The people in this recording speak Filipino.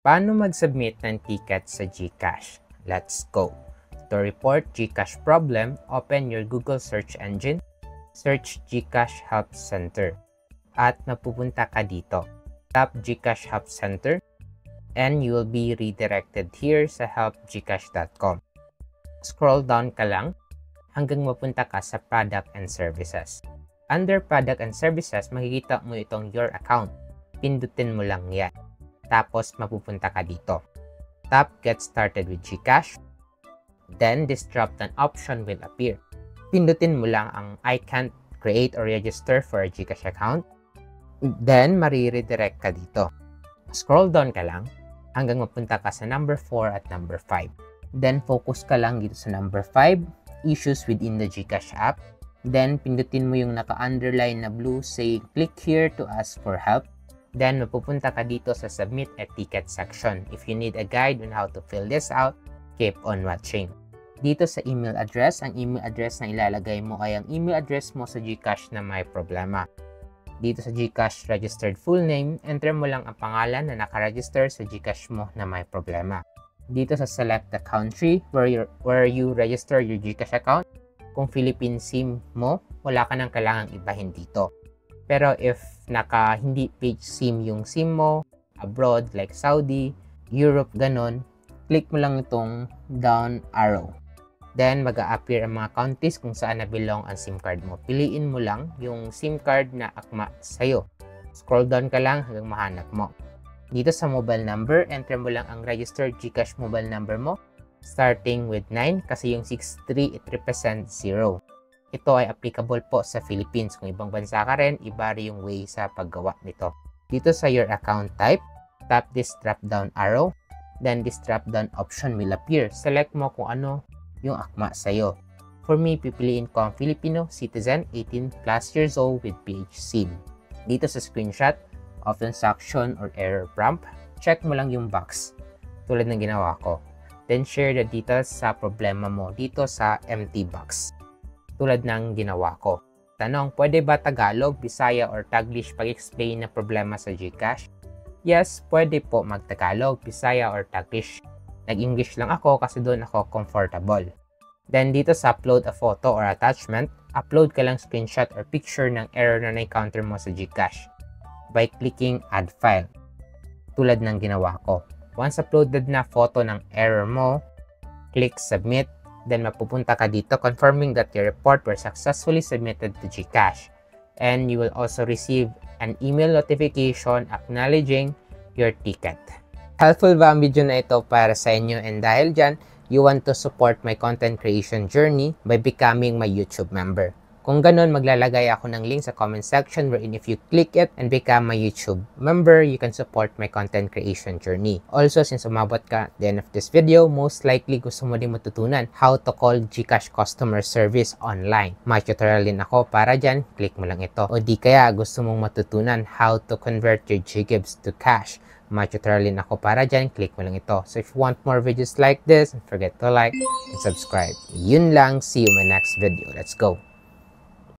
Paano mag-submit ng ticket sa GCash? Let's go! To report GCash problem, open your Google search engine, search GCash Help Center, at mapupunta ka dito. Tap GCash Help Center, and you will be redirected here sa helpgcash.com. Scroll down ka lang hanggang mapunta ka sa Product and Services. Under Product and Services, makikita mo itong Your Account. Pindutin mo lang yan. Tapos, mapupunta ka dito. Tap Get Started with GCash. Then, this drop-down option will appear. Pindutin mo lang ang I can't create or register for a GCash account. Then, mariredirect ka dito. Scroll down ka lang hanggang mapunta ka sa number 4 at number 5. Then, focus ka lang dito sa number 5, Issues within the GCash app. Then, pindutin mo yung naka-underline na blue saying, click here to ask for help. Then, mapupunta ka dito sa Submit a Ticket section. If you need a guide on how to fill this out, keep on watching. Dito sa email address, ang email address na ilalagay mo ay ang email address mo sa GCash na may problema. Dito sa GCash registered full name, enter mo lang ang pangalan na nakaregister sa GCash mo na may problema. Dito sa select the country where you register your GCash account, kung Philippine SIM mo, wala ka nang kailangang ibahin dito. Pero if hindi page SIM yung SIM mo, abroad like Saudi, Europe, ganon, click mo lang itong down arrow. Then, mag-a-appear ang mga countries kung saan na-belong ang SIM card mo. Piliin mo lang yung SIM card na akma sa'yo. Scroll down ka lang hanggang mahanap mo. Dito sa mobile number, enter mo lang ang registered GCash mobile number mo, starting with 9 kasi yung 63 it represents 0. Ito ay applicable po sa Philippines. Kung ibang bansa ka rin, iba rin yung way sa paggawa nito. Dito sa your account type, tap this drop-down arrow. Then this drop-down option will appear. Select mo kung ano yung akma sa'yo. For me, pipiliin ko ang Filipino citizen, 18 plus years old with PH SIM. Dito sa screenshot of transaction or error prompt, check mo lang yung box tulad ng ginawa ko. Then share the details sa problema mo dito sa empty box. Tulad ng ginawa ko. Tanong, pwede ba Tagalog, Bisaya, or Taglish pag-explain na problema sa GCash? Yes, pwede po mag-Tagalog, Bisaya, or Taglish. Nag-English lang ako kasi doon ako comfortable. Then dito sa upload a photo or attachment, upload ka lang screenshot or picture ng error na na-encounter mo sa GCash by clicking add file. Tulad ng ginawa ko. Once uploaded na photo ng error mo, click submit. Then mapupunta ka dito confirming that your report were successfully submitted to GCash. And you will also receive an email notification acknowledging your ticket. Helpful ba ang video na ito para sa inyo? And dahil dyan, you want to support my content creation journey by becoming my YouTube member. Kung ganun, maglalagay ako ng link sa comment section wherein if you click it and become my YouTube member, you can support my content creation journey. Also, since umabot ka at the end of this video, most likely gusto mo din matutunan how to call GCash customer service online. May tutorial din ako para dyan, click mo lang ito. O di kaya gusto mong matutunan how to convert your GGibs to cash. May tutorial din ako para dyan, click mo lang ito. So if you want more videos like this, don't forget to like and subscribe. Yun lang, see you in my next video. Let's go!